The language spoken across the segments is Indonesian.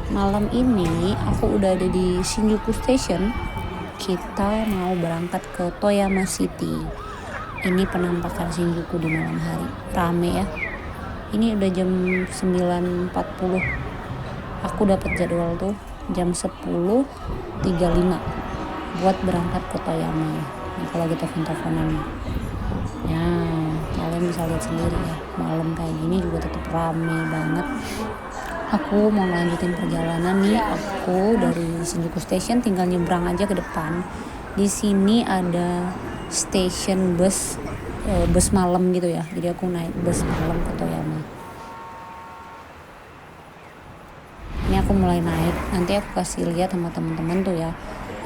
Malam ini aku udah ada di Shinjuku Station. Kita mau berangkat ke Toyama City. Ini penampakan Shinjuku di malam hari. Rame ya. Ini udah jam 9.40. Aku dapat jadwal tuh jam 10.35 buat berangkat ke Toyama. Nah, kalau kita telepon-teleponan. Ya, kalian bisa lihat sendiri ya. Malam kayak gini juga tetap rame banget. Aku mau lanjutin perjalanan nih. Aku dari Shinjuku Station tinggal nyebrang aja ke depan. Di sini ada station bus malam gitu ya. Jadi aku naik bus malam ke Toyama. Ini aku mulai naik. Nanti aku kasih lihat sama teman-teman tuh ya,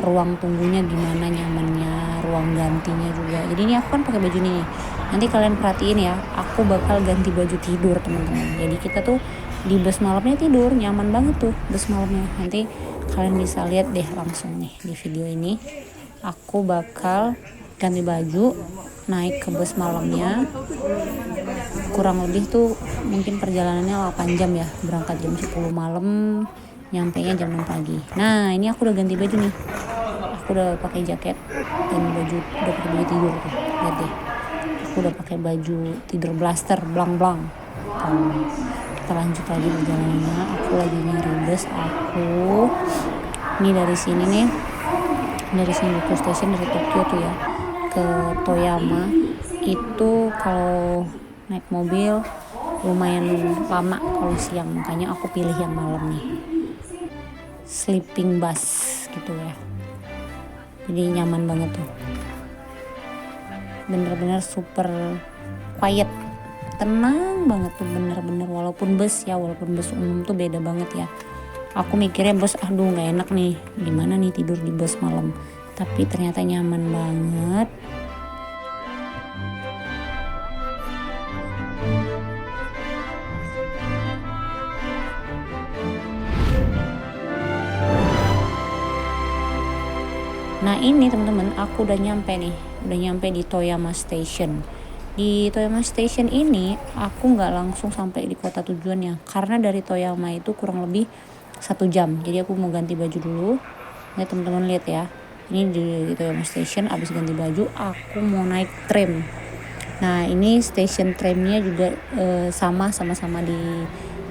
ruang tunggunya gimana nyamannya, ruang gantinya juga. Jadi ini aku kan pakai baju nih. Nanti kalian perhatiin ya, aku bakal ganti baju tidur teman-teman. Jadi kita tuh di bus malamnya tidur, nyaman banget tuh bus malamnya. Nanti kalian bisa lihat deh langsung nih di video ini. Aku bakal ganti baju, naik ke bus malamnya. Kurang lebih tuh mungkin perjalanannya 8 jam ya. Berangkat jam 10 malam, nyampenya jam 6 pagi. Nah, ini aku udah ganti baju nih. Aku udah pakai jaket dan baju, udah pakai baju tidur tuh. Lihat deh. Aku udah pakai baju tidur blaster blang-blang. Kita lanjut lagi perjalanannya. Aku lagi nyari bus aku. Ini dari sini nih, dari Shinjuku Station, dari Tokyo tuh ya ke Toyama itu kalau naik mobil lumayan lama kalau siang, makanya aku pilih yang malam nih, sleeping bus gitu ya. Jadi nyaman banget tuh, bener-bener super quiet, tenang banget tuh, bener-bener. Walaupun bus umum tuh beda banget ya. Aku mikirnya bus aduh nggak enak nih, gimana nih tidur di bus malam, tapi ternyata nyaman banget. Nah ini teman-teman, aku udah nyampe di Toyama Station. Di Toyama Station ini aku nggak langsung sampai di kota tujuannya, karena dari Toyama itu kurang lebih 1 jam. Jadi aku mau ganti baju dulu. Nah teman-teman lihat ya, ini di Toyama Station. Abis ganti baju aku mau naik tram. Nah ini stasiun tramnya juga sama-sama di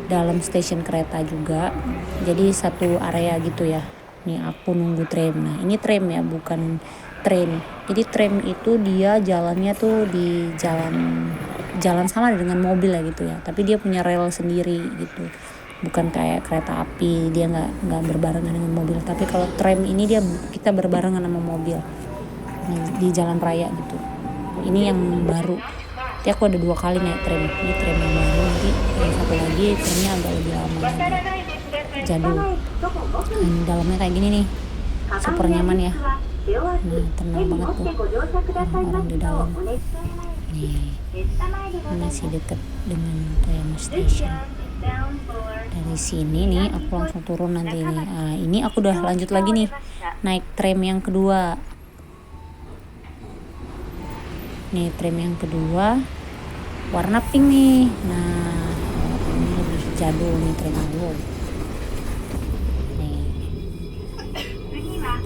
dalam stasiun kereta juga. Jadi satu area gitu ya. Nih aku nunggu tram. Nah ini tram ya, bukan train. Jadi tram itu dia jalannya tuh di jalan sama dengan mobil ya gitu ya. Tapi dia punya rel sendiri gitu. Bukan kayak kereta api, dia nggak berbarengan dengan mobil. Tapi kalau tram ini dia kita berbarengan sama mobil di jalan raya gitu. Ini yang baru. Nanti aku ada 2 kali naik tram. Ini tram yang baru, nanti yang satu lagi tramnya agak lebih lama lagi, jadul. Nah, dalamnya kayak gini nih, super nyaman ya. Nah, tenang banget tuh orang-orang di dalam. Nih, masih deket dengan Toyama Station. Dari sini nih aku langsung turun nanti nih. Nah, ini aku udah lanjut lagi nih, naik tram yang kedua. Nih tram yang kedua warna pink nih. Nah warna pink ini lebih jadul nih tram dulu. Nih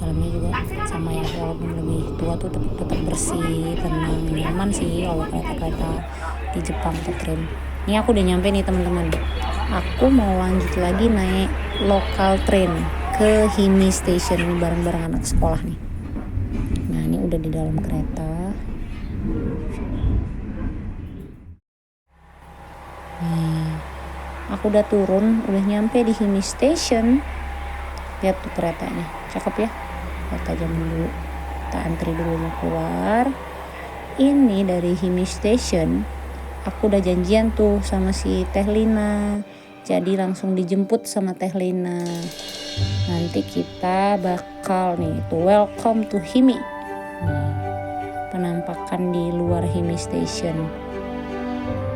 dalamnya juga sama ya, walaupun lebih tua tuh tetap bersih, tenang, nyaman sih kalau kereta-kereta di Jepang ke tram. Ini aku udah nyampe nih teman-teman. Aku mau lanjut lagi naik local train ke Himi Station. Ini bareng-bareng anak sekolah nih. Nah ini udah di dalam kereta. Nih, aku udah turun, udah nyampe di Himi Station. Lihat tuh keretanya, cakep ya. Kita jalan dulu, kita antri dulu mau keluar. Ini dari Himi Station, aku udah janjian tuh sama si Teh Lina. Jadi langsung dijemput sama Teh Lina. Nanti kita bakal nih tuh welcome to Himi. Nih, penampakan di luar Himi Station.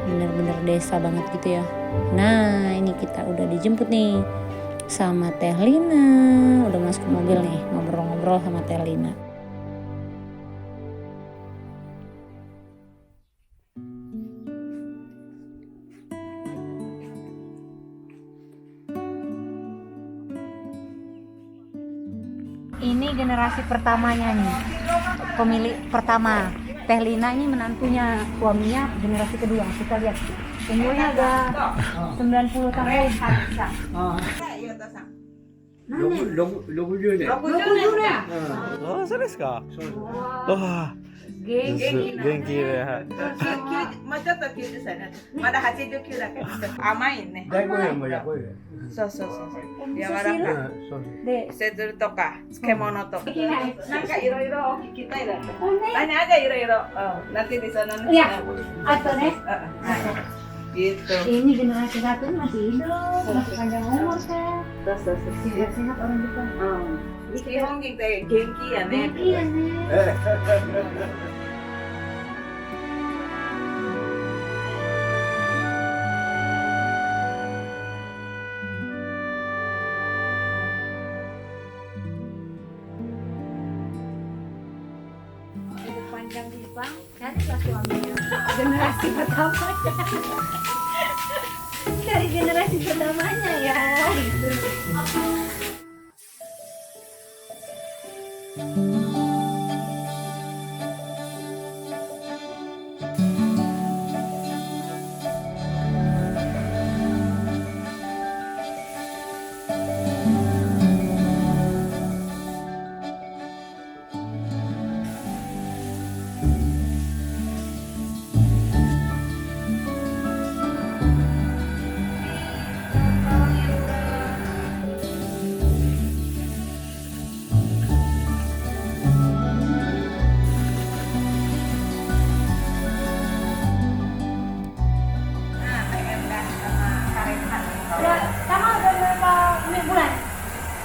Bener-bener desa banget gitu ya. Nah ini kita udah dijemput nih sama Teh Lina. Udah masuk ke mobil nih, ngobrol-ngobrol sama Teh Lina. Ini generasi pertamanya nih, pemilik pertama. Teh Lina ini menantunya suaminya generasi kedua. Kita lihat umurnya udah 90 tahun. 60年。60年。ああ、そうですか。わあ、元気な。元気で、はい。もうちょっと90歳になってまだ89だけど甘いね。大根もやこれ。そうそうそうそう柔らかいそうで、せずるとか漬物とかなんかいろいろ聞きたいだってtanya ajaいろいろnanti di sana Iya. Atau nih, gitu ini generasi satu masih hidup, masih panjang umur kan. terus Sehat-sehat orang kita. 日本人って元気やね Iya nih. Hidup panjang di Jepang, carilah suaminya. Generasi pertama. Cari generasi pertamanya ya, gitu. Kamu udah berapa bulan?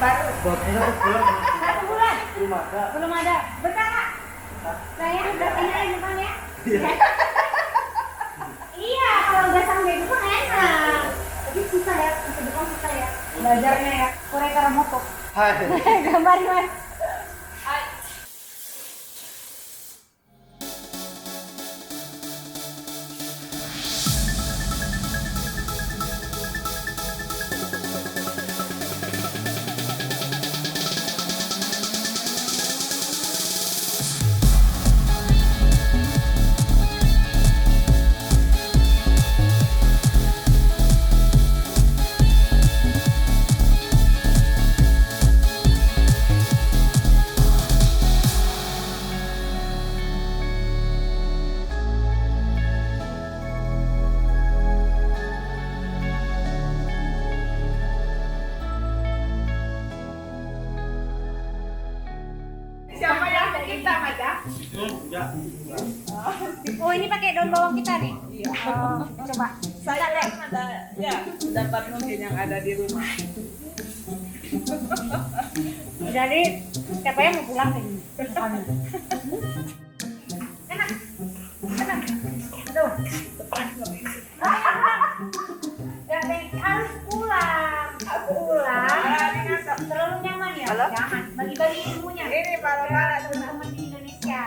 baru 1 bulan? Belum ada. Bentar Kak. Saya udah ini aja depan ya. Iya, kalau udah sampai itu kan enak. Tapi susah ya, untuk depan susah ya. Belajarnya ya, kurang karena moto. はい。 Gambar mas. siapa yang kita Maca? Oh ini pakai daun bawang kita nih. Iya. Coba. Saya kan ada ya dapat mungkin yang ada di rumah. Jadi siapa yang mau pulang nih? Enak. Enak. Aduh. Harus pulang. Terlalu nyaman ya? Halo? Jangan. Bagi-bagi ilmunya. Ini para Teman-teman di Indonesia.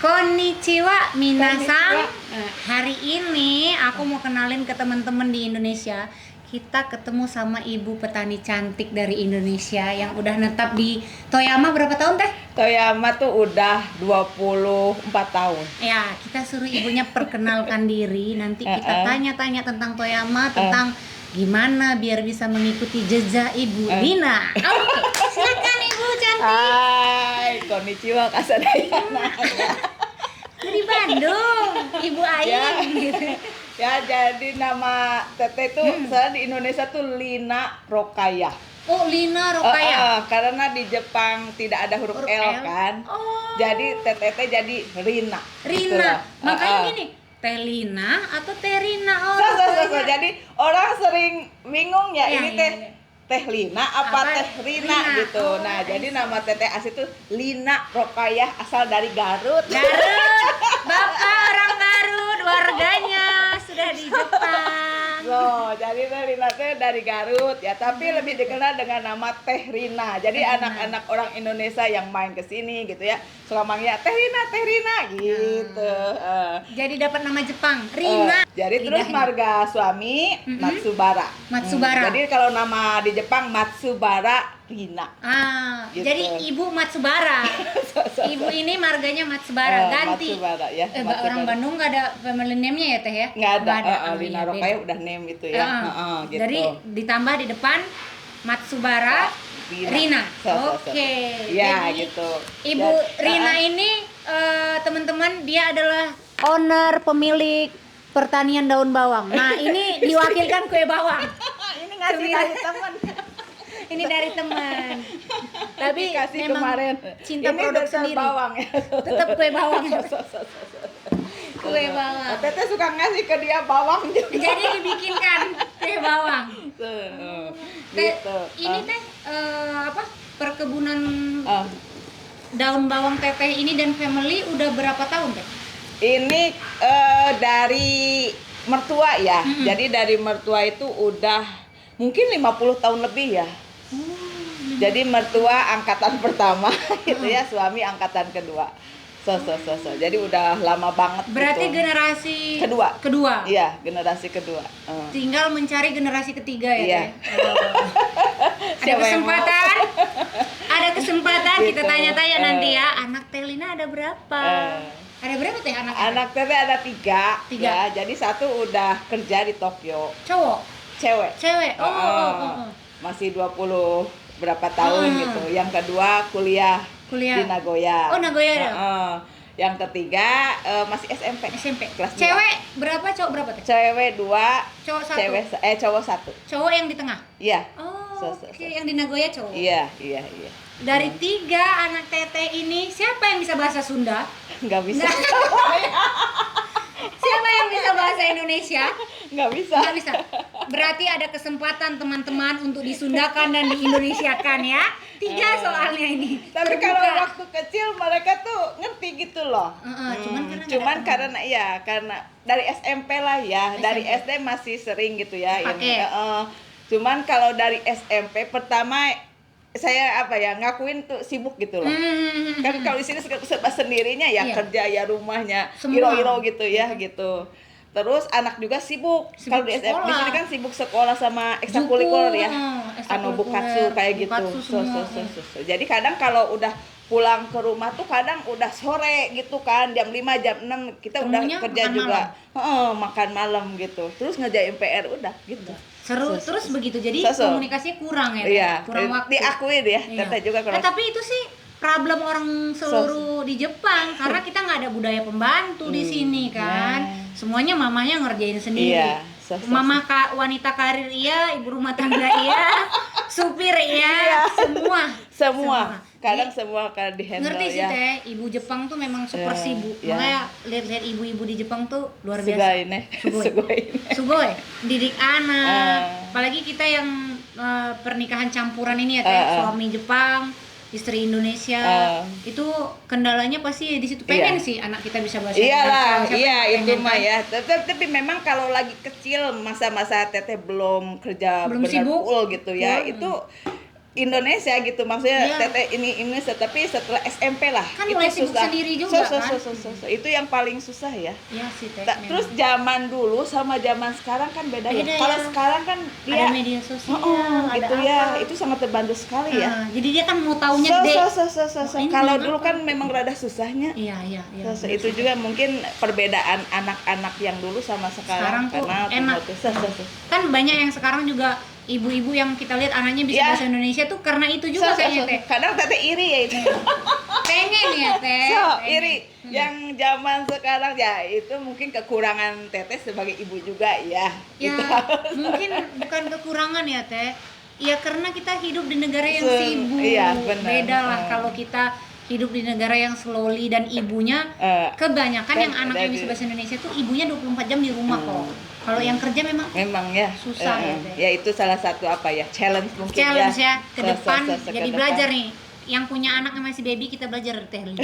Konnichiwa minasang. Hari ini aku mau kenalin ke teman-teman di Indonesia. Kita ketemu sama ibu petani cantik dari Indonesia yang udah netap di Toyama berapa tahun teh? Toyama tuh udah 24 tahun. Ya, kita suruh ibunya perkenalkan diri. Nanti kita tanya-tanya tentang Toyama, tentang gimana biar bisa mengikuti jejak Ibu Lina. Oke, silakan Ibu cantik. Hai, konnichiwa kasadayana. Dari Bandung, Ibu Aing. Gitu. Ya, jadi nama Teteh tuh saya di Indonesia tuh Lina Rokaya. Oh, Lina Rokaya. Karena di Jepang tidak ada huruf L kan. Oh. Jadi Teteh jadi Rina. Gitu Rina. loh. Makanya gini, Teh Lina atau Teh Rina? Oh, So. Jadi orang sering bingung ya, Iya, ini iya, teh iya. Teh Lina apa Teh Rina gitu. Oh, Nah, jadi nama Teteh asli itu Lina Rokayah asal dari Garut. Garut. Bapak orang Garut, warganya sudah di Jepang. So, jadi Teh Rina teh dari Garut ya, tapi lebih dikenal dengan nama Teh Rina. Jadi anak-anak orang Indonesia yang main ke sini gitu ya, suka manggil Teh Rina gitu. Jadi dapat nama Jepang, Rina. Jadi terus marga suami Matsubara. Matsubara. Jadi kalau nama di Jepang Matsubara Rina. Gitu. Jadi Ibu Matsubara. Ibu ini marganya Matsubara. Ganti. Matsubara ya. Orang Bandung nggak ada family name-nya ya Teh ya? Nggak ada. Oh, Lina iya, Rokaya beda. udah name itu ya. Gitu. Jadi ditambah di depan Matsubara Rina. Oke. Ya Jadi, gitu. Ibu Rina ini teman-teman dia adalah owner pemilik pertanian daun bawang. Nah, ini diwakilkan kue bawang. Ini ngasih dari teman. Ini dari teman. Tapi Kasih memang kemarin. cinta Ini produk dasar sendiri. bawang ya. Tetap kue bawang. Kue bawang. Teteh suka ngasih ke dia bawang juga. Jadi dibikinkan kue bawang. Gitu. Ini Teh apa? Perkebunan Ah. daun bawang Teteh ini dan family udah berapa tahun Teh? Ini dari mertua ya. Jadi dari mertua itu udah mungkin 50 tahun lebih ya. Jadi mertua angkatan pertama gitu ya, suami angkatan kedua. Jadi udah lama banget. Berarti gitu. generasi Kedua. Iya, generasi kedua. Tinggal mencari generasi ketiga ya Iya. Teh. Ada kesempatan. Ada kesempatan kita Gitu. tanya-tanya nanti ya. Anak Telina ada berapa? Ada berapa Teh anak? Anak Teteh ada 3. Tiga. Ya, jadi satu udah kerja di Tokyo. Cowok, Cewek. cewek. Masih 20 berapa tahun gitu. Yang kedua kuliah Kuliah. di Nagoya. Oh, Nagoya ada. Yang ketiga masih SMP. SMP. Kelas 2. Cewek berapa, cowok berapa Teh? Cewek 2, Cowok satu. cowok 1. Cowok yang di tengah. Iya. Oh, oke. Yang di Nagoya cowok. Iya. Dari 3 anak Teteh ini, siapa yang bisa bahasa Sunda? Nggak bisa. Siapa yang bisa bahasa Indonesia? Nggak bisa. Nggak bisa. Berarti ada kesempatan teman-teman untuk disundakan dan diindonesiakan ya. 3 soalnya ini. Tapi Terbuka. kalau waktu kecil mereka tuh ngerti gitu loh. Cuman Karena karena dari SMP lah ya, dari SD masih sering gitu ya Pakai. ini. Cuman kalau dari SMP pertama saya ngakuin tuh sibuk gitu loh. Kan kalau di sini serba sendirinya ya, Iya. kerja ya, rumahnya Semua. iro-iro gitu ya gitu. Terus anak juga sibuk. Kalau di sekolah. di sini kan sibuk sekolah sama ekstrakurikuler ya. Bukatsu kayak gitu. Bukatsu semua. Jadi kadang kalau udah pulang ke rumah tuh kadang udah sore gitu kan, jam 5 jam 6 kita Temunya udah kerja makan juga. Makan malam gitu. Terus ngerjain PR udah gitu. Seru terus begitu. Jadi So. komunikasinya kurang ya. Iya, Kurang waktu. diakuin ya. Iya. Teteh juga kurang. Tapi itu sih problem orang seluruh di Jepang karena kita nggak ada budaya pembantu di sini kan. Semuanya mamanya ngerjain sendiri. Iya, Mama wanita karir iya, ibu rumah tangga iya, supir iya, semua. Kadang semua kan di handle Ngerti sih ya. Teh, ibu Jepang tuh memang super sibuk. Iya. Makanya lihat-lihat ibu-ibu di Jepang tuh luar biasa. Sugoi nih. Sugoi, didik anak. Apalagi kita yang pernikahan campuran ini ya Teh, suami Jepang, istri Indonesia. Itu kendalanya pasti di situ. Pengen sih anak kita bisa bahasa Iyalah, Indonesia. iya Pengen itu kan? mah ya. Tapi memang kalau lagi kecil masa-masa Teteh belum kerja Belum benar sibuk. full gitu ya, itu Indonesia gitu maksudnya. Iya. Teteh ini tapi setelah SMP lah Kan itu mulai sibuk susah. sendiri juga, kan? Itu yang paling susah ya. Iya sih Teh. Terus zaman dulu sama zaman sekarang kan beda ya. Beda Kalau ya. sekarang kan dia ada media sosial, ada gitu apa. ya, itu sangat terbantu sekali ya. Jadi dia kan mau taunya gede. Ini Kalau memang dulu apa? kan memang rada susahnya. Iya. Itu juga mungkin perbedaan anak-anak yang dulu sama sekarang, Sekarang tuh karena enak. Kan banyak yang sekarang juga ibu-ibu yang kita lihat anaknya bisa Iya. bahasa Indonesia tuh karena itu juga kayaknya Teh. Kadang Teteh iri ya itu. Pengen ya Teh. Pengen. Iri. Yang zaman sekarang ya itu mungkin kekurangan Teteh sebagai ibu juga ya. Ya Gitu. mungkin bukan kekurangan ya Teh. Ya karena kita hidup di negara yang sibuk. Iya, benar. Beda lah kalau kita hidup di negara yang slowly dan ibunya kebanyakan yang anaknya bisa bahasa Indonesia tuh ibunya 24 jam di rumah kok. Kalau yang kerja memang ya susah ya, Teh. ya itu salah satu challenge mungkin challenge ya ke depan. ke Jadi depan. belajar nih. Yang punya anak yang masih baby kita belajar dari Teh Li.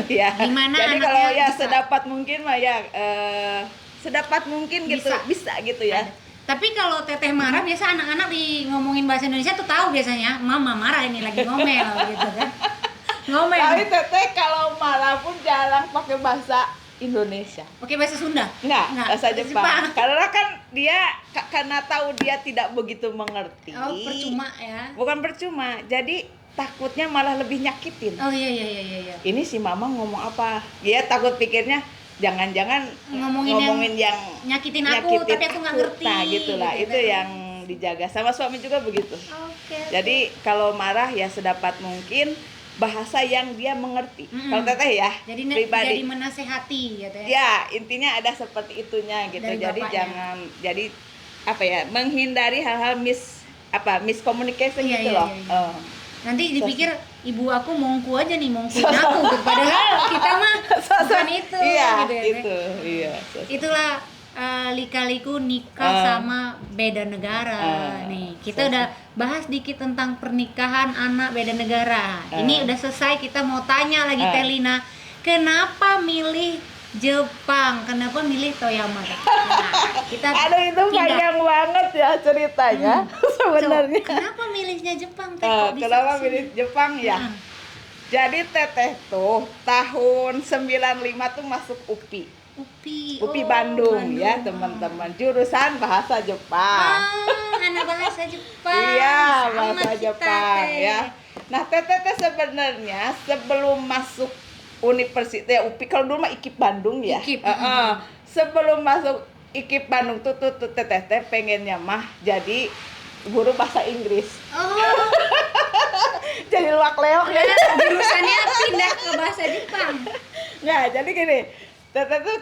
Ya. Gimana Jadi anaknya kalau ya bisa? sedapat mungkin mah ya sedapat mungkin gitu bisa gitu ya. Ada. Tapi kalau teteh marah biasa anak-anak di ngomongin bahasa Indonesia tuh tahu biasanya mama marah ini lagi ngomel gitu kan. Ngomel. Tapi teteh kalau marah pun jarang pakai bahasa Indonesia. Oke, bahasa Sunda? Enggak, bahasa Jepang. Jepang. Karena kan dia karena tahu dia tidak begitu mengerti. Oh, percuma ya. Bukan percuma. Jadi takutnya malah lebih nyakitin. Oh iya. Ini si mama ngomong apa? Dia takut pikirnya jangan-jangan Ngomongin yang nyakitin aku, tapi aku nggak ngerti. Nah, gitulah. Gitu Itu kan. yang dijaga. Sama suami juga begitu. Oke. Jadi kalau marah ya sedapat mungkin bahasa yang dia mengerti. Kalau teteh ya, jadi pribadi. jadi menasehati gitu ya. Ya, intinya ada seperti itunya gitu. Dari Jadi bapaknya. jangan apa ya, menghindari hal-hal miscommunication Iya, gitu iya, loh. iya, iya. Oh. Nanti dipikir ibu aku mongku aja nih, mongkuin aku gitu. Padahal kita mah bukan itu Iya, gitu ya. itu. Iya. Itulah lika-liku nikah sama beda negara nih. Kita udah bahas dikit tentang pernikahan anak beda negara. Ini udah selesai, kita mau tanya lagi Telina, kenapa milih Jepang? Kenapa milih Toyama? Nah, kita Aduh, itu pindah. panjang banget ya ceritanya sebenarnya. Coba, kenapa milihnya Jepang Teh? Kok bisa Kenapa kesini? milih Jepang ya? Jadi teteh tuh tahun 95 tuh masuk UPI. UPI Oh, Bandung ya teman-teman, jurusan bahasa Jepang. Anak bahasa Jepang. Iya, Sama bahasa kita, Jepang Teh. ya. Nah, teteh sebenarnya sebelum masuk Universitas UPI, kalau dulu mah IKIP Bandung ya. IKIP. Sebelum masuk IKIP Bandung tuh teteh pengennya mah jadi guru bahasa Inggris. Oh, Jadi luak-leok ya. jurusannya pindah ke bahasa Jepang. Nggak, jadi gini, teteh tuh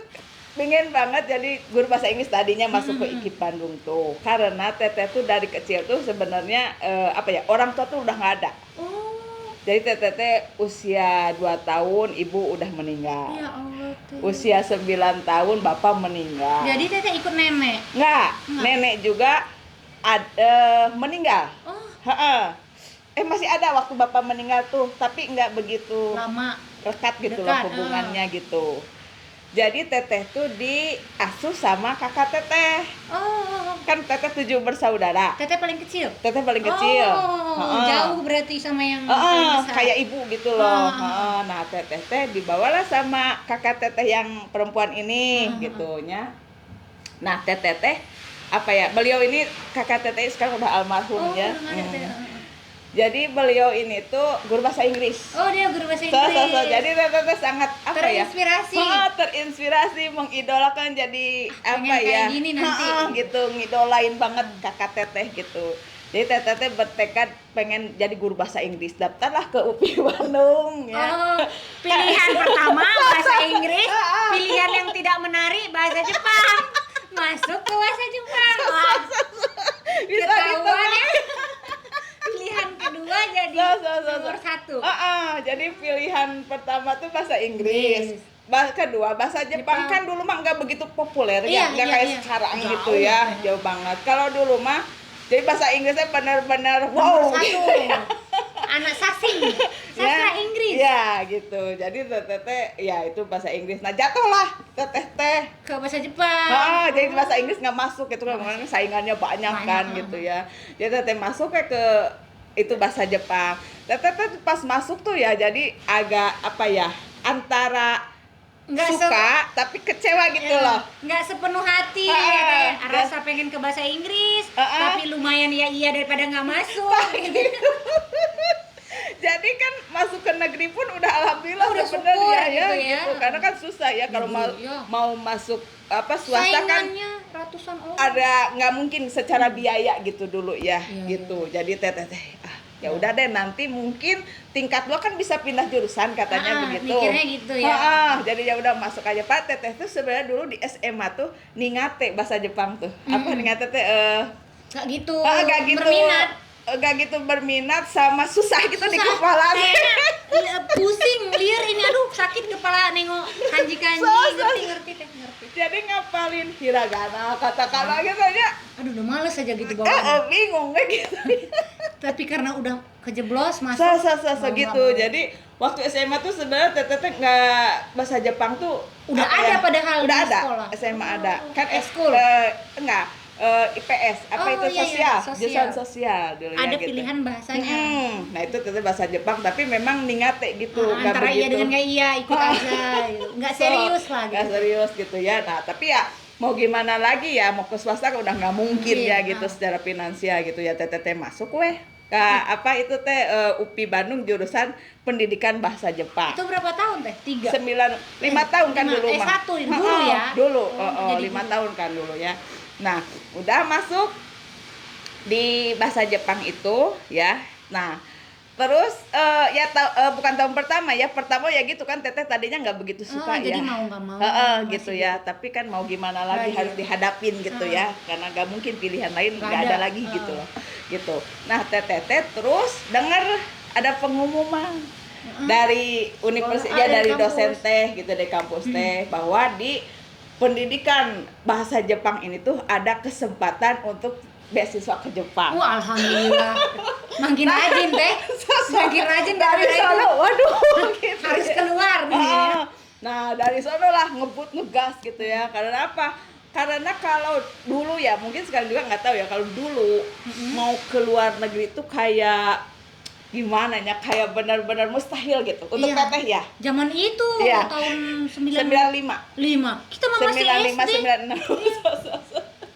pengen banget jadi guru bahasa Inggris, tadinya masuk ke IKIP Bandung tuh. Karena teteh tuh dari kecil tuh sebenarnya orang tua tuh udah nggak ada. Oh, Jadi teteh usia 2 tahun ibu udah meninggal. ya Allah Teh. Usia 9 tahun bapak meninggal. Jadi Teteh ikut nenek. Nggak, nenek juga meninggal. Oh, Masih ada waktu bapak meninggal tuh, tapi nggak begitu lama. rekat gitu loh Dekat, hubungannya gitu. Jadi teteh tuh diasuh sama kakak teteh. Oh, Kan teteh 7 bersaudara. Teteh paling kecil. Teteh paling kecil. Oh, jauh berarti sama yang paling besar. Kayak ibu gitu loh. Nah, teteh dibawalah sama kakak teteh yang perempuan ini gitunya. Nah, teteh beliau ini kakak teteh sekarang udah almarhum ya. udah nggak ada, Teh. Jadi beliau ini tuh guru bahasa Inggris. Oh, dia guru bahasa Inggris. Jadi teteh sangat Terinspirasi. Terinspirasi, mengidolakan jadi pengen kayak gini nanti. Gitu, ngidolain banget kakak teteh gitu. Jadi teteh bertekad pengen jadi guru bahasa Inggris. Daftarlah ke UPI Bandung ya. Oh, pilihan pertama bahasa Inggris, pilihan yang tidak menarik bahasa Jepang. Masuk ke bahasa Jepang. Wah, Bisa ketahuan ya. Pilihan kedua jadi nomor 1. Jadi pilihan pertama tuh bahasa Inggris. Kedua bahasa Jepang kan dulu mah nggak begitu populer ya, nggak kayak sekarang gitu ya, jauh banget. Kalau dulu mah jadi bahasa Inggrisnya benar-benar wow. Anak sasing, sastra Inggris. Ya gitu. Jadi teteh ya itu bahasa Inggris. Nah jatuhlah teteh Ke bahasa Jepang. jadi bahasa Inggris nggak masuk gitu kan, saingannya banyak kan gitu ya. Jadi teteh masuk ke itu bahasa Jepang. Teteh pas masuk tuh ya jadi agak antara Nggak suka tapi kecewa gitu loh. Nggak sepenuh hati rasa pengen ke bahasa Inggris, tapi lumayan ya iya daripada nggak masuk. Jadi kan masuk ke negeri pun udah alhamdulillah udah udah bener syukur ya, gitu ya. gitu. Karena kan susah ya kalau mau masuk swasta kan Saingannya ratusan orang. ada nggak mungkin secara biaya gitu dulu ya gitu. Jadi teteh ya udah deh nanti mungkin tingkat 2 kan bisa pindah jurusan katanya begitu. Mikirnya gitu ya. Jadi ya udah masuk aja Pak. Teteh tuh sebenarnya dulu di SMA tuh ningate bahasa Jepang tuh. Apa ningate teh Nggak gitu. nggak gitu Berminat. nggak gitu berminat sama susah gitu di kepala. Pusing, liar ini, aduh sakit kepala nengok kanji-kanji. Ngerti Teh, ngerti. Jadi ngapalin hiragana, katakana gitu aja. Aduh udah males aja gitu bawaan. Bingung kayak gitu. Tapi karena udah kejeblos masuk. Gitu. Jadi waktu SMA tuh sebenarnya teteh nggak bahasa Jepang tuh Udah ada padahal udah di ada sekolah. SMA ada kan Eskul. enggak IPS apa Oh, itu iya, iya, sosial, sosial. jurusan sosial dulu ya Ada gitu. pilihan bahasanya. Nah itu tetap bahasa Jepang tapi memang ningate gitu, nggak Antara iya begitu. dengan nggak iya, ikut aja gitu. Nggak serius lah Nggak gitu. serius gitu ya. Nah tapi ya mau gimana lagi ya, mau ke swasta udah nggak mungkin ya gitu secara finansial gitu ya. Teteh masuk weh ke apa itu teh UPI Bandung jurusan pendidikan bahasa Jepang. Itu berapa tahun teh? 3. 5 tahun kan dulu mah. S1 dulu ya. Dulu, jadi 5 guru. tahun kan dulu ya. Nah, udah masuk di bahasa Jepang itu ya. Nah, terus bukan tahun pertama ya. Pertama ya gitu kan Teteh tadinya nggak begitu suka ya. Jadi mau nggak mau. Gitu ya. Tapi kan mau gimana lagi Iya. harus dihadapin gitu ya. Karena nggak mungkin pilihan lain nggak ada lagi gitu loh. Gitu. Nah, Teteh terus dengar ada pengumuman dari universitas ya dari kampus. dosen teh gitu dari kampus teh bahwa di pendidikan bahasa Jepang ini tuh ada kesempatan untuk beasiswa ke Jepang. Alhamdulillah. Makin rajin teh. Makin rajin dari gara-gara sono, itu. waduh, gitu Harus ya. keluar nih. Ya. Nah dari sono lah ngebut ngegas gitu ya. Karena apa? Karena kalau dulu ya mungkin sekarang juga nggak tahu ya, kalau dulu mau keluar negeri itu kayak gimana ya, kayak benar-benar mustahil gitu untuk Iya. Teteh ya. Zaman itu Iya. tahun 95 Kita mah masih 95 SD. 96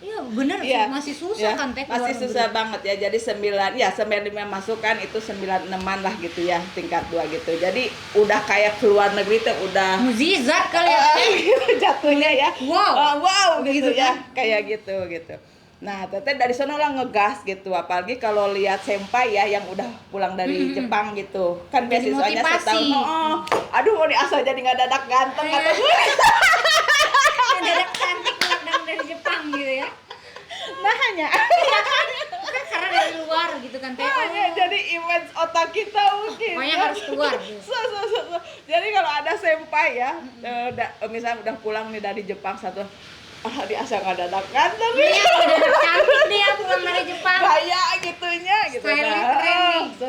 Iya, bener Iya. masih susah Ya, kan teh keluar masih negeri. susah banget ya. Jadi 95 masuk kan itu 96-an lah gitu ya, tingkat 2 gitu. Jadi udah kayak keluar negeri tuh udah Mukjizat kali ya. jatuhnya ya. Wow. Wow gitu Gitu ya. kan? Kayak gitu. Nah, Teteh dari sono lah ngegas gitu. Apalagi kalau lihat senpai ya yang udah pulang dari Jepang gitu. Kan Jadi beasiswanya motivasi. setahun. Aduh mau diasal jadi nggak dadak ganteng atau Mendadak cantik pulang dari Jepang gitu ya. nah hanya Kan karena dari luar gitu kan teh. hanya jadi image otak kita mungkin. Pokoknya harus keluar gitu. So. Jadi kalau ada senpai ya, misalnya udah pulang nih dari Jepang satu, di asa nggak dadak ganteng nih. Iya, mendadak cantik dia pulang dari Jepang. Gaya gitunya gitu. Style-nya keren nih. So.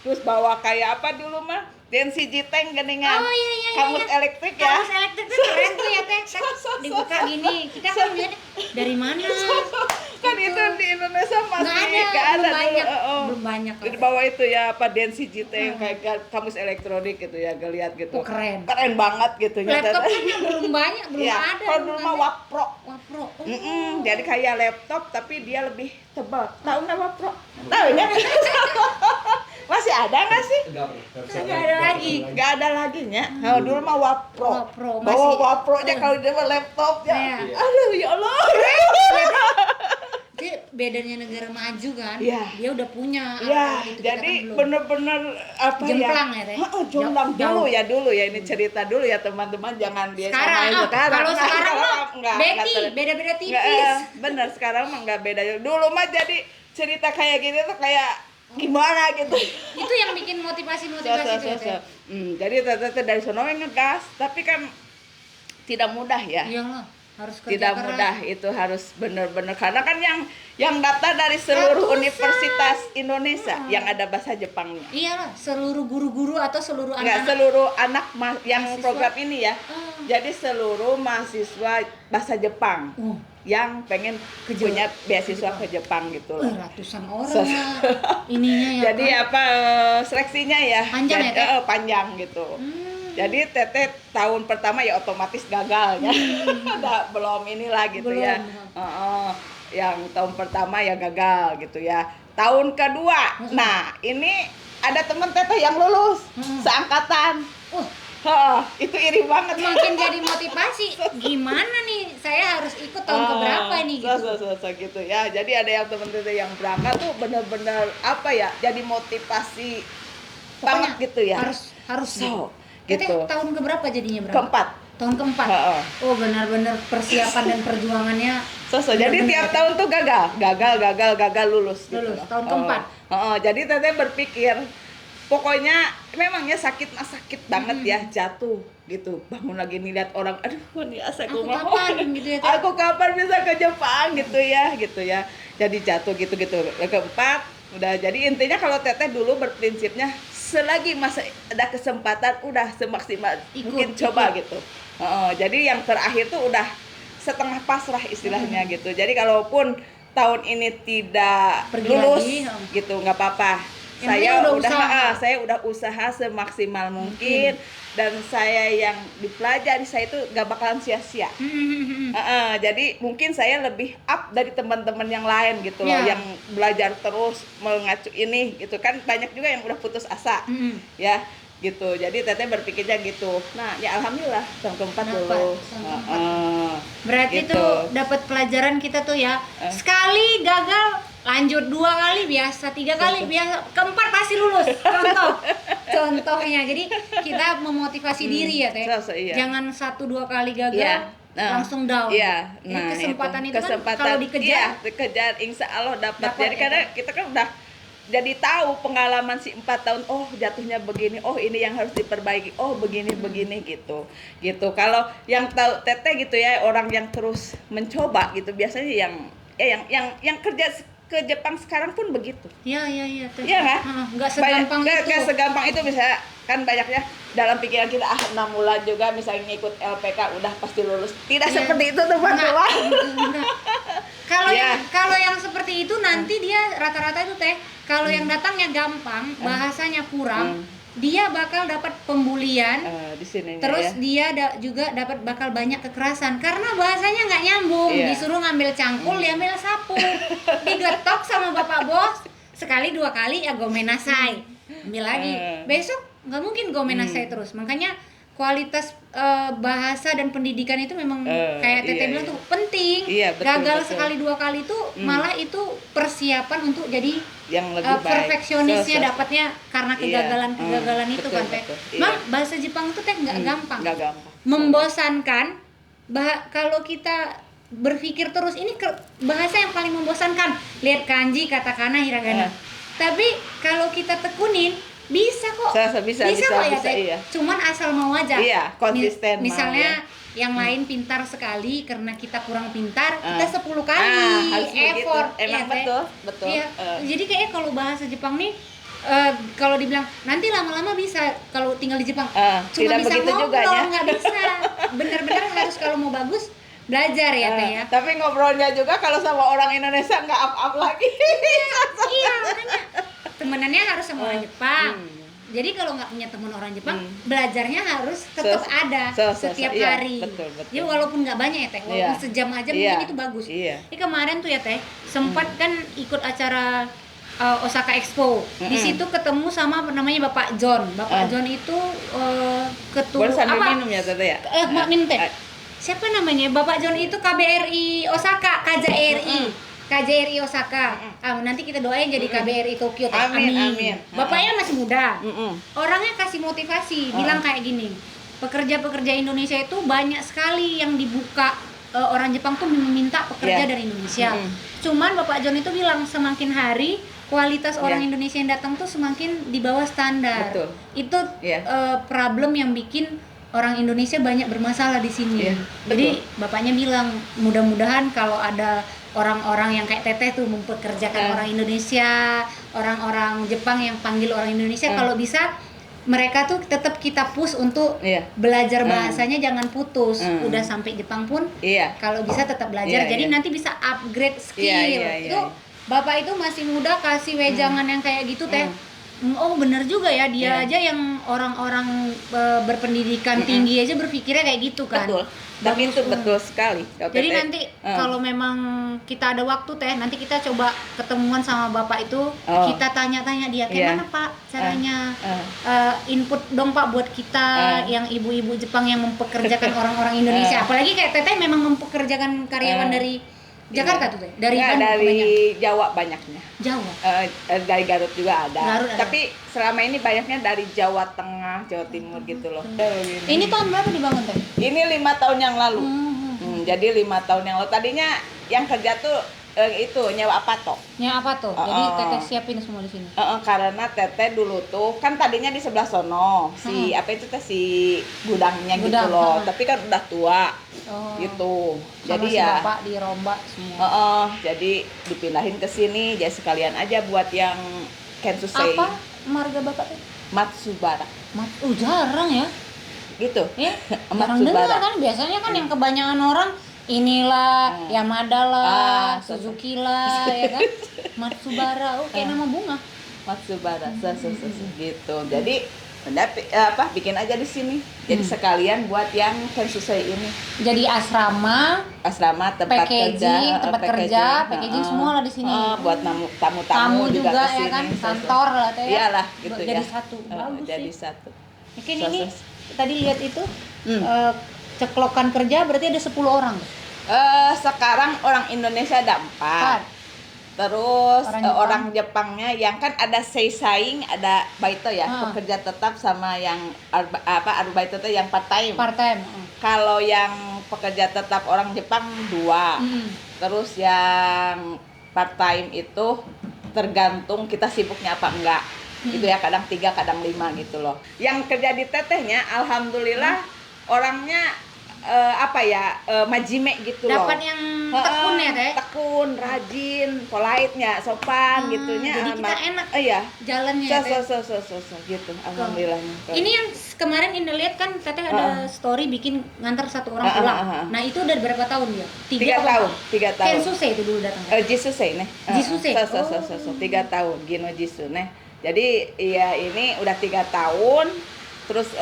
Terus bawa kayak apa dulu mah? Densi Jiteng geningan. Oh, iya. Kamus elektrik ya. Kamus elektrik tuh keren tuh ya teh. Dibuka gini. Kita kan lihat dari mana? Kan itu di Indonesia masih Nggak ada, belum banyak. Oh. Belum banyak. Di bawah itu ya apa Densi Jiteng kayak kamus elektronik gitu ya, ngeliat gitu. Oh, keren. Keren banget gitu ya. Laptop kan belum banyak, belum Iya, ada. kalau dulu mah Wapro. Wapro. Jadi kayak laptop tapi dia lebih tebal. Tahu nggak Wapro? Tahu ya? Masih ada nggak sih? Nggak ada lagi. Nggak ada lagi nya. Nah, dulu mah Wapro. Wapro, Bawa masih- Wapro aja kalau dia mah laptop ya. Iya. Aduh ya Allah. Jadi bedanya negara maju kan, Iya. dia udah punya. Ya, apa, itu kita jadi kan belum. bener-bener apa Jemplang ya? ya, Teh? Jomplang Jauh. dulu ya ini cerita dulu ya teman-teman, jangan dia samain Sekarang, kalau Nah, sekarang mah enggak, Betty, beda-beda tipis. bener sekarang mah enggak beda. Dulu mah jadi cerita kayak gini tuh kayak gimana gitu. Itu yang bikin motivasi itu ya, Teh. Jadi teteh dari sono ngegas, tapi kan tidak mudah ya. Iyalah, harus kerja Tidak keras. mudah, itu harus benar-benar karena kan yang data dari seluruh Ratusan. universitas Indonesia yang ada bahasa Jepangnya. Iyalah, seluruh guru-guru atau seluruh Enggak anak-anak. seluruh anak yang Mahasiswa. program ini ya. Oh. Jadi seluruh mahasiswa bahasa Jepang Oh. yang pengen punya beasiswa ke Jepang gitu loh. Ratusan orang lah ininya ya. Jadi kan? apa seleksinya ya? Panjang ya, Jadi, Teh? panjang gitu. Jadi Teteh tahun pertama ya otomatis gagal ya. belum inilah gitu Belum. ya. Yang tahun pertama ya gagal gitu ya. Tahun kedua, nah ini ada temen Teteh yang lulus seangkatan. Itu iri banget. Makin jadi motivasi. Gimana nih? Saya harus ikut tahun keberapa ini gitu. Gitu ya. Jadi ada yang temen Teteh yang berangkat tuh bener-bener apa ya? Jadi motivasi banget gitu ya. Harus So, Teteh gitu. tahun keberapa jadinya berapa? Keempat. Tahun keempat. Heeh. Oh, benar-benar persiapan dan perjuangannya. Jadi tiap tahun tuh gagal lulus gitu. Lulus, tahun keempat. Jadi Teteh berpikir pokoknya memangnya sakit banget ya, jatuh gitu. Bangun lagi nih lihat orang, aduh nih asa Aku mau. kapan gitu ya, Teh? Aku kapan bisa ke Jepang gitu ya. Jadi jatuh gitu. Keempat udah jadi intinya kalau Teteh dulu berprinsipnya selagi masih ada kesempatan udah semaksimal mungkin coba gitu. Jadi yang terakhir tuh udah setengah pasrah istilahnya gitu. Jadi kalaupun tahun ini tidak Pergi lulus lagi, gitu nggak apa-apa. Yang penting udah usaha. Saya udah usaha semaksimal mungkin dan saya yang dipelajari saya itu nggak bakalan sia-sia. Jadi mungkin saya lebih up dari teman-teman yang lain gitu loh, Ya. yang belajar terus mengacu ini gitu kan, banyak juga yang udah putus asa ya gitu. Jadi Teteh berpikirnya gitu. Nah ya alhamdulillah tahun keempat Dapat, lulus. tahun keempat. Berarti Gitu. tuh dapat pelajaran kita tuh ya. Sekali gagal lanjut 2 kali biasa, 3 kali biasa, keempat pasti lulus. Contohnya. Jadi kita memotivasi diri ya Teh. Iya. Jangan 1-2 kali gagal Iya. langsung down. Iya. Jadi kesempatan itu kan kalau dikejar iya, dikejar insya Allah dapat. Dapat, Jadi ya, karena kita kan udah jadi tahu pengalaman si 4 tahun, oh jatuhnya begini, oh ini yang harus diperbaiki, oh begini gitu. Kalau yang tahu Teteh gitu ya, orang yang terus mencoba gitu biasanya yang kerja ke Jepang sekarang pun begitu. Iya Teh. Iya kan? Nggak segampang itu. Nggak segampang itu, misalnya kan banyaknya dalam pikiran kita 6 bulan juga misalnya ngikut LPK udah pasti lulus. Tidak Iya. seperti itu teman-teman. Enggak. Kalau Iya. kalau yang seperti itu nanti dia rata-rata itu Teh, kalau yang datangnya gampang, bahasanya kurang, dia bakal dapat pembulian. Di sini Terus ya. dia juga bakal banyak kekerasan karena bahasanya nggak nyambung. Iya. Disuruh ngambil cangkul, diambil sapu, digetok sama bapak bos sekali 2 kali ya gomenasai, ambil lagi. Besok nggak mungkin gomenasai terus. Makanya kualitas bahasa dan pendidikan itu memang kayak Teteh bilang tuh penting. Iya, betul, Gagal betul. sekali 2 kali itu malah itu persiapan untuk jadi Yang lebih baik. perfeksionisnya So. dapatnya karena kegagalan itu betul, kan Teh. betul. Mang bahasa Jepang tuh Teh nggak gampang. Nggak gampang. Membosankan. Kalau kita berpikir terus ini bahasa yang paling membosankan. Lihat kanji, katakana, hiragana. Tapi kalau kita tekunin bisa kok. Bisa, kok ya bisa, Teh. iya. Cuman asal mau aja. Iya, konsisten mau, Misalnya ya. yang lain pintar sekali karena kita kurang pintar, kita 10 kali harus begitu. effort. Emang ya, Teh. betul. Iya. Jadi kayaknya kalau bahasa Jepang nih kalau dibilang nanti lama-lama bisa kalau tinggal di Jepang, cuma tidak bisa begitu juga, ya. ngobrol, nggak bisa. Bener-bener harus kalau mau bagus belajar ya Teh ya. Tapi ngobrolnya juga kalau sama orang Indonesia nggak up lagi. Iya, makanya temenannya harus sama orang Jepang. Jadi kalau nggak punya teman orang Jepang, belajarnya harus tetap ada setiap iya, hari. betul. Jadi walaupun nggak banyak ya Teh, walaupun sejam aja mungkin itu bagus. Iya. Ini kemarin tuh ya Teh, sempat kan ikut acara Osaka Expo. Di situ ketemu sama namanya Bapak John. Bapak John itu ketua Boleh sambil apa? minum ya Teteh ya? Minum Teh. Siapa namanya? Bapak John itu KBRI Osaka, KJRI Osaka. Nanti kita doain jadi KBRI Tokyo. Teh. Amin. Bapaknya masih muda. Orangnya kasih motivasi, bilang kayak gini. Pekerja-pekerja Indonesia itu banyak sekali yang dibuka. Orang Jepang tuh meminta pekerja dari Indonesia. Cuman Bapak John itu bilang semakin hari kualitas orang Indonesia yang datang tuh semakin di bawah standar. Betul. Itu problem yang bikin orang Indonesia banyak bermasalah di sini. Jadi bapaknya bilang mudah-mudahan kalau ada orang-orang yang kayak Teteh tuh mempekerjakan orang Indonesia, orang-orang Jepang yang panggil orang Indonesia, kalau bisa mereka tuh tetap kita push untuk belajar bahasanya, jangan putus. Udah sampai Jepang pun kalau bisa tetap belajar. Jadi nanti bisa upgrade skill. Itu bapak itu masih muda kasih wejangan yang kayak gitu Teh. Oh bener juga ya, dia aja yang orang-orang berpendidikan tinggi aja berpikirnya kayak gitu kan. Betul. Tapi itu betul sekali. Jadi nanti kalau memang kita ada waktu Teh, nanti kita coba ketemuan sama bapak itu, kita tanya-tanya dia, gimana Pak caranya input dong Pak buat kita yang ibu-ibu Jepang yang mempekerjakan orang-orang Indonesia. Apalagi kayak Teteh memang mempekerjakan karyawan dari Jakarta tuh Teh, dari Jawa banyaknya. Jawa. Dari Garut juga ada. Garut ada. Tapi selama ini banyaknya dari Jawa Tengah, Jawa Timur gitu loh. Ini tahun berapa dibangun Teh? Ini 5 tahun yang lalu. Jadi 5 tahun yang lalu. Tadinya yang kerja tuh itu nyewa apato. Nyewa apa tuh? Jadi Teteh siapin semua di sini. Karena Teteh dulu tuh kan tadinya di sebelah sono si gudangnya gitu loh. Tapi kan udah tua. Gitu. Sama Jadi si bapak dirombak semua. Jadi dipindahin ke sini jadi sekalian aja buat yang Kensusei. Apa marga bapak Teh? Matsubara. Jarang ya. Gitu. Ya, jarang dengar kan. Biasanya kan yang kebanyakan orang inilah Yamada lah, Ah, Suzuki lah, ya kan, Matsubara, kayak nama bunga. Matsubara, gitu. Jadi bikin aja di sini. Jadi sekalian buat yang Kensusei ini. Jadi asrama, Tempat packaging, tempat kerja, packaging semua lah di sini. Buat Tamu tamu juga juga ya kesini. kan, kantor lah teh. Iyalah gitu jadi ya. satu, bagus Jadi sih. satu. Mungkin ini tadi lihat itu Hmm. ceklokan kerja berarti ada 10 orang. Sekarang orang Indonesia ada 4. Terus Orang Jepang. orang Jepangnya yang kan ada seisaing, ada baito ya, pekerja tetap sama yang arubaito itu yang part time. Part time. Kalau yang pekerja tetap orang Jepang 2. Terus yang part time itu tergantung kita sibuknya apa enggak. Gitu ya, kadang 3, kadang 5 gitu loh. Yang kerja di tetehnya alhamdulillah orangnya majime gitu loh. Dapat yang tekun ya teh. Tekun, rajin, polite-nya, sopan gitunya. Jadi kita enak Iya. jalannya ya teh. Gitu. Alhamdulillah. Ini yang kemarin Indah lihat kan teteh ada story bikin ngantar 1 orang pulang. Nah itu udah berapa tahun dia? 3 tahun. 3 tahun. Kensusei itu dulu datang. Jisusei nih. Jisusei. 3 tahun. Gino Jisu nih. Jadi ya ini udah 3 tahun. Terus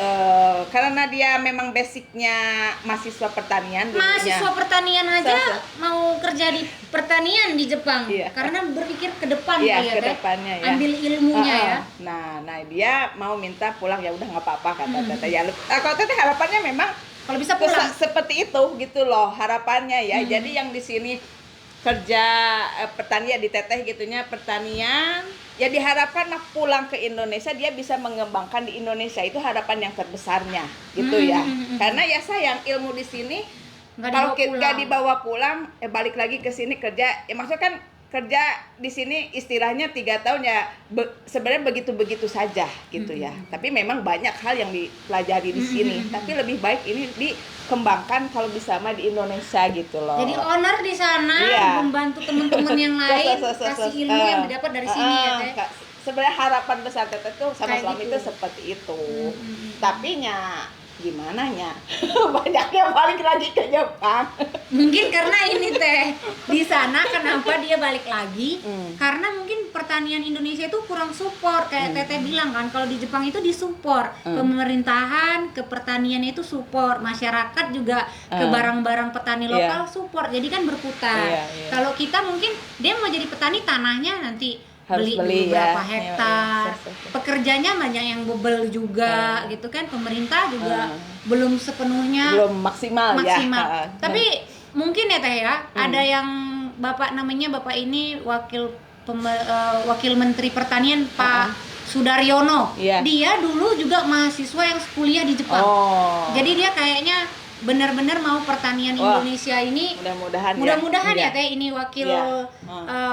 karena dia memang basicnya mahasiswa pertanian dulunya. Mahasiswa pertanian aja mau kerja di pertanian di Jepang. Iya. Karena berpikir ke depan Iya, kali ya ke teh. depannya ya. Ambil ilmunya ya. Nah dia mau minta pulang, ya udah nggak apa-apa kata teteh. Ya kalau teteh harapannya memang Kalau bisa pulang. seperti itu gitu loh harapannya ya. Jadi yang di sini kerja pertanian di teteh gitunya pertanian, ya diharapkan pulang ke Indonesia dia bisa mengembangkan di Indonesia, itu harapan yang terbesarnya gitu ya. Karena ya sayang ilmu di sini kalau nggak dibawa pulang, balik lagi ke sini kerja, ya maksudnya kan kerja di sini istilahnya 3 tahun ya sebenarnya begitu-begitu saja gitu ya. Tapi memang banyak hal yang dipelajari di sini. Tapi lebih baik ini dikembangkan kalau bisa mah di Indonesia gitu loh. Jadi owner di sana membantu teman-teman yang lain kasih ilmu yang didapat dari sini ya teh. Sebenarnya harapan besar teteh tuh sama Kayak suami gitu. itu seperti itu. Tapi nya gimana nya banyak yang balik lagi ke Jepang. Mungkin karena ini teh di sana kenapa dia balik lagi? Karena mungkin pertanian Indonesia itu kurang support kayak Teteh bilang kan, kalau di Jepang itu disupport pemerintahan ke pertanian itu support, masyarakat juga ke barang-barang petani lokal support, jadi kan berputar. Kalau kita mungkin dia mau jadi petani tanahnya nanti Harus beli ya. berapa hektar, pekerjanya banyak yang bebel juga gitu kan, pemerintah juga belum sepenuhnya Belum maksimal ya. Tapi mungkin ya teh ya, ada yang bapak namanya bapak ini wakil menteri pertanian Pak Sudaryono. Dia dulu juga mahasiswa yang kuliah di Jepang. Jadi dia kayaknya benar-benar mau pertanian Indonesia ini mudah-mudahan ya teh ini wakil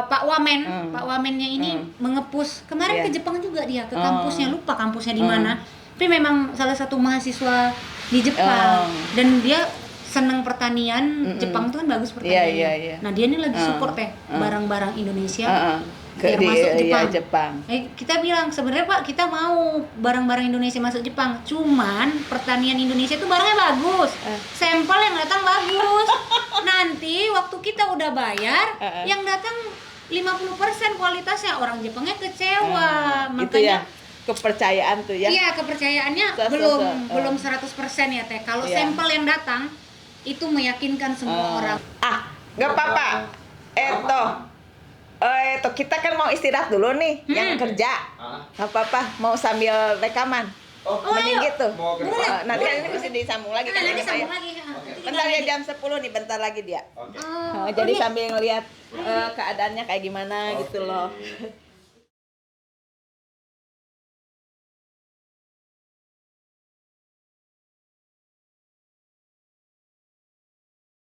Pak Wamen, Pak Wamennya ini mengepus kemarin ke Jepang juga dia ke kampusnya, lupa kampusnya di mana, tapi memang salah satu mahasiswa di Jepang dan dia seneng pertanian. Jepang tuh kan bagus pertanian. Nah dia ini lagi support teh barang-barang Indonesia biar masuk Jepang. Kita bilang sebenarnya Pak kita mau barang-barang Indonesia masuk Jepang, cuman pertanian Indonesia itu barangnya bagus, sampel yang datang bagus. Nanti waktu kita udah bayar, yang datang 50% kualitasnya, orang Jepangnya kecewa. Makanya itu ya kepercayaan tuh ya. Iya, kepercayaannya belum 100% ya teh. Kalau sampel yang datang itu meyakinkan semua orang. Nggak apa-apa. Kita kan mau istirahat dulu nih, yang kerja. Nggak apa-apa, mau sambil rekaman. Mending ayo. gitu. Boleh. Nanti ini mesti disambung lagi kan. Nanti sambung ya? lagi. Bentar ya, jam 10 nih, bentar lagi dia. Jadi sambil ngelihat keadaannya kayak gimana gitu loh.